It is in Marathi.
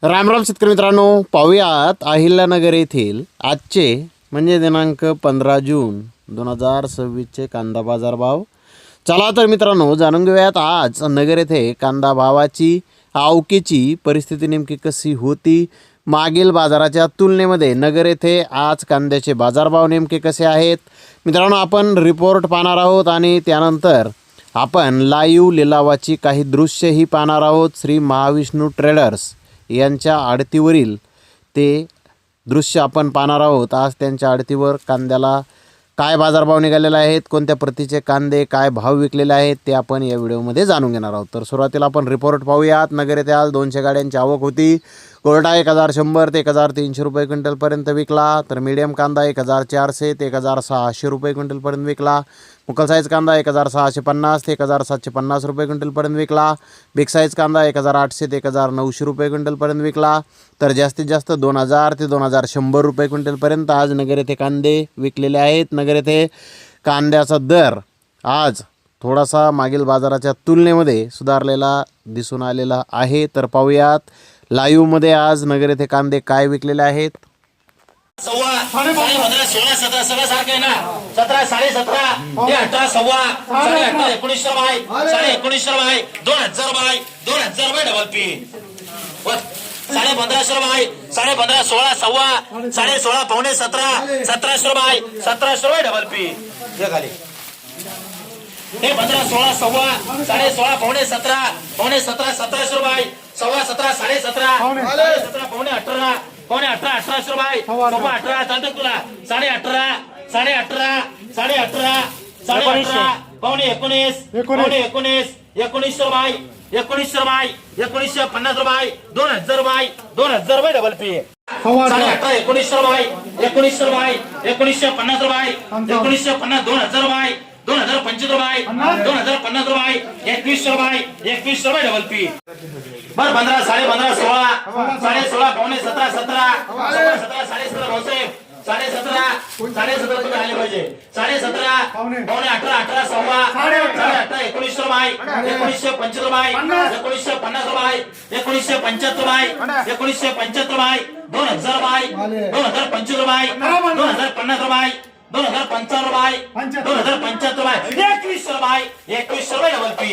रामराम शेतकरी मित्रांनो, पाहूयात अहिल्यानगर येथील आजचे म्हणजे दिनांक 15 जून 2026चे कांदा बाजार भाव. चला तर मित्रांनो जाणून घेऊयात आज नगर येथे कांदा भावाची आवकेची परिस्थिती नेमकी कशी होती. मागील बाजाराच्या तुलनेमध्ये नगर येथे आज कांद्याचे बाजारभाव नेमके कसे आहेत मित्रांनो आपण रिपोर्ट पाहणार आहोत आणि त्यानंतर आपण लाईव्ह लिलावाची काही दृश्यही पाहणार आहोत. श्री महाविष्णू ट्रेडर्स यांच्या आडतीवरील ते दृश्य आपण पाहणार आहोत. आज त्यांच्या आडतीवर कांद्याला काय बाजारभाव निघालेले आहेत, कोणत्या प्रतीचे कांदे काय भाव विकलेले आहेत ते आपण या व्हिडिओमध्ये जाणून घेणार आहोत. तर सुरुवातीला आपण रिपोर्ट पाहूयात. नगर येथे आज 200 गाड्यांची आवक होती. कोरडा 1100 ते 1300 रुपये क्विंटलपर्यंत विकला. तर मीडियम कांदा 1400 ते 1600 रुपये क्विंटलपर्यंत विकला. मुकल साईज कांदा 1750 ते 1750 रुपये क्विंटलपर्यंत विकला. बिग साईज कांदा 1800 ते 1900 रुपये क्विंटलपर्यंत विकला. तर जास्तीत जास्त 2000 ते 2100 रुपये क्विंटलपर्यंत आज नगर येथे कांदे विकलेले आहेत. नगर येथे कांद्याचा दर आज थोडासा मागील बाजाराच्या तुलनेमध्ये सुधारलेला दिसून आलेला आहे. तर पाहूयात लाईव्हमध्ये आज नगर येथे कांदे काय विकलेले आहेत. 15, 16, 17 सगळं सारखं आहे ना. 17, 17.5 ते 18, 18, 19 by 19 by 2000 by 2000 by double P 15.5 by 15.5 16 सव्वा 16.5 पावणे 17 1700 बाय 1700 बाय डबल पी हे खाली हे 15, 16 सव्वा 16.5 पावणे 17 पावणे 17 1700 बाय सव्वा 17 17.5 17 पावणे 18 पावणे 18 1800 बाय सव्वा 18 चालतं तुला 18.5 18.5 पावणे 19 पावणे 19 by 1900 by 1950 by 2000 by 2000 by double P 18 1900 by 1900 by 1950 by 1950 2000 by 2025 by 2050 by 2100 by 2100 by double P बर 15 15.5 16 16 पावणे 17 17 17 17.5 भाऊसाहेब 17.5 तुम्ही आले पाहिजे 17.5 पावणे 18 18 सव्वा 18 1900 by 1925 by 1950 by 1975 by 1975 by 2000 by 2025 by 2050 by 2055 by 2075 by 2100 by 2100 by double P